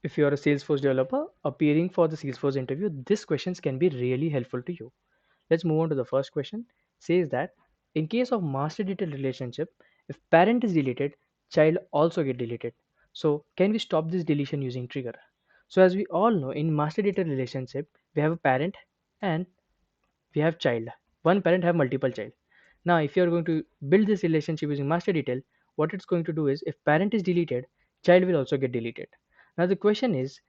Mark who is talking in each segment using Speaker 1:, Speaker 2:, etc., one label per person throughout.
Speaker 1: If you are a Salesforce developer appearing for the Salesforce interview, these questions can be really helpful to you. Let's move on to the first question. Says that in case of master detail relationship, if parent is deleted, child also get deleted. So can we stop this deletion using trigger? So as we all know, in master detail relationship, we have a parent and we have child. One parent have multiple child. Now if you are going to build this relationship using master detail, what it's going to do is if parent is deleted, child will also get deleted. Now the question is,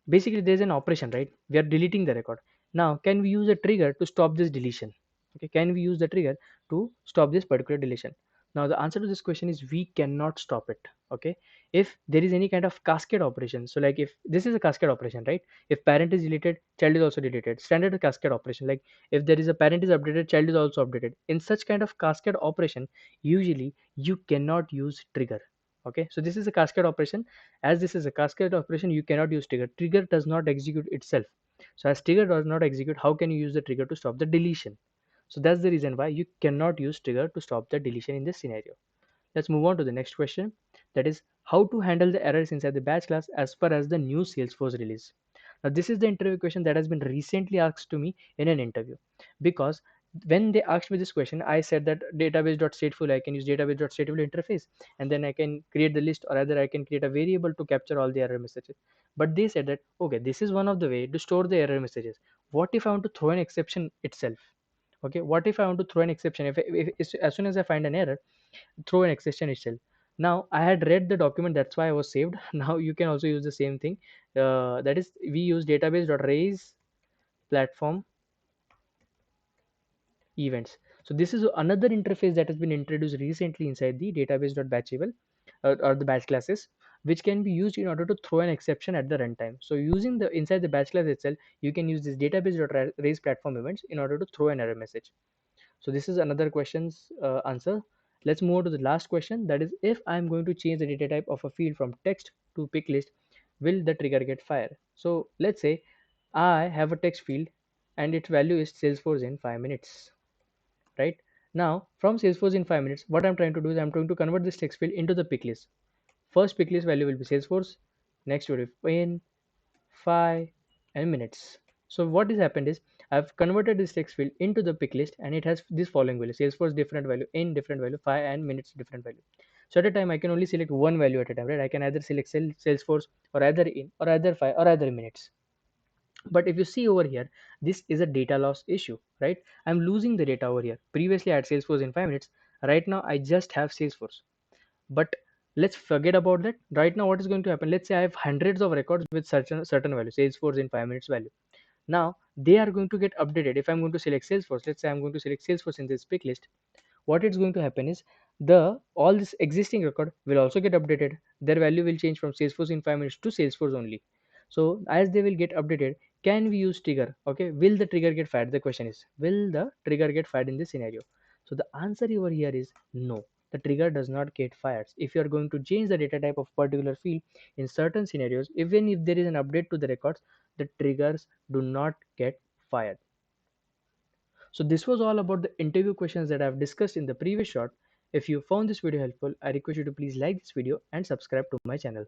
Speaker 1: basically there's an operation, right? We are deleting the record. Now can we use a trigger to stop this deletion? Okay, can we use the trigger to stop this particular deletion? Now the answer to this question is we cannot stop it. Okay, if there is any kind of cascade operation, so like if this is a cascade operation, right? If parent is deleted, child is also deleted. Standard cascade operation, like if there is a parent is updated, child is also updated. In such kind of cascade operation, usually you cannot use trigger. Okay, so this is a cascade operation. As this is a cascade operation, you cannot use trigger. Trigger does not execute itself. So as trigger does not execute, how can you use the trigger to stop the deletion? So that's the reason why you cannot use trigger to stop the deletion in this scenario. Let's move on to the next question. That is how to handle the errors inside the batch class as per as the new Salesforce release. Now this is the interview question that has been recently asked to me in an interview, because when they asked me this question, I said that database.stateful, I can use database.stateful interface, and then I can create the list, or rather I can create a variable to capture all the error messages. But they said that okay, this is one of the way to store the error messages. What if I want to throw an exception itself? Okay, what if I want to throw an exception? If as soon as I find an error, throw an exception itself. Now I had read the document, that's why I was saved. Now you can also use the same thing. That is, we use database.raise platform events. So this is another interface that has been introduced recently inside the database.batchable, or the batch classes, which can be used in order to throw an exception at the runtime. So using the inside the batch class itself, you can use this database.raise platform events in order to throw an error message. So this is another question's answer. Let's move on to the last question. That is, if I'm going to change the data type of a field from text to pick list, will the trigger get fired? So let's say I have a text field and its value is Salesforce in 5 minutes. Right now, from Salesforce in 5 minutes, what I'm trying to do is I'm trying to convert this text field into the pick list. First pick list value will be Salesforce. Next will be in 5 and minutes. So what has happened is I've converted this text field into the pick list, and it has this following value: Salesforce different value, in different value, 5 and minutes different value. So at a time I can only select one value at a time, right? I can either select Salesforce, or either in, or either 5, or either minutes. But if you see over here, this is a data loss issue, right? I'm losing the data over here. Previously I had Salesforce in 5 minutes. Right now I just have Salesforce. But let's forget about that. Right now what is going to happen? Let's say I have hundreds of records with certain value, Salesforce in 5 minutes value. Now they are going to get updated. If I'm going to select Salesforce, let's say I'm going to select Salesforce in this pick list, what it's going to happen is the all this existing record will also get updated. Their value will change from Salesforce in 5 minutes to Salesforce only. So as they will get updated, can we use trigger? Okay, will the trigger get fired? The question is, will the trigger get fired in this scenario? So the answer over here is no. The trigger does not get fired. If you are going to change the data type of particular field in certain scenarios, even if there is an update to the records, the triggers do not get fired. So this was all about the interview questions that I've discussed in the previous shot. If you found this video helpful, I request you to please like this video and subscribe to my channel.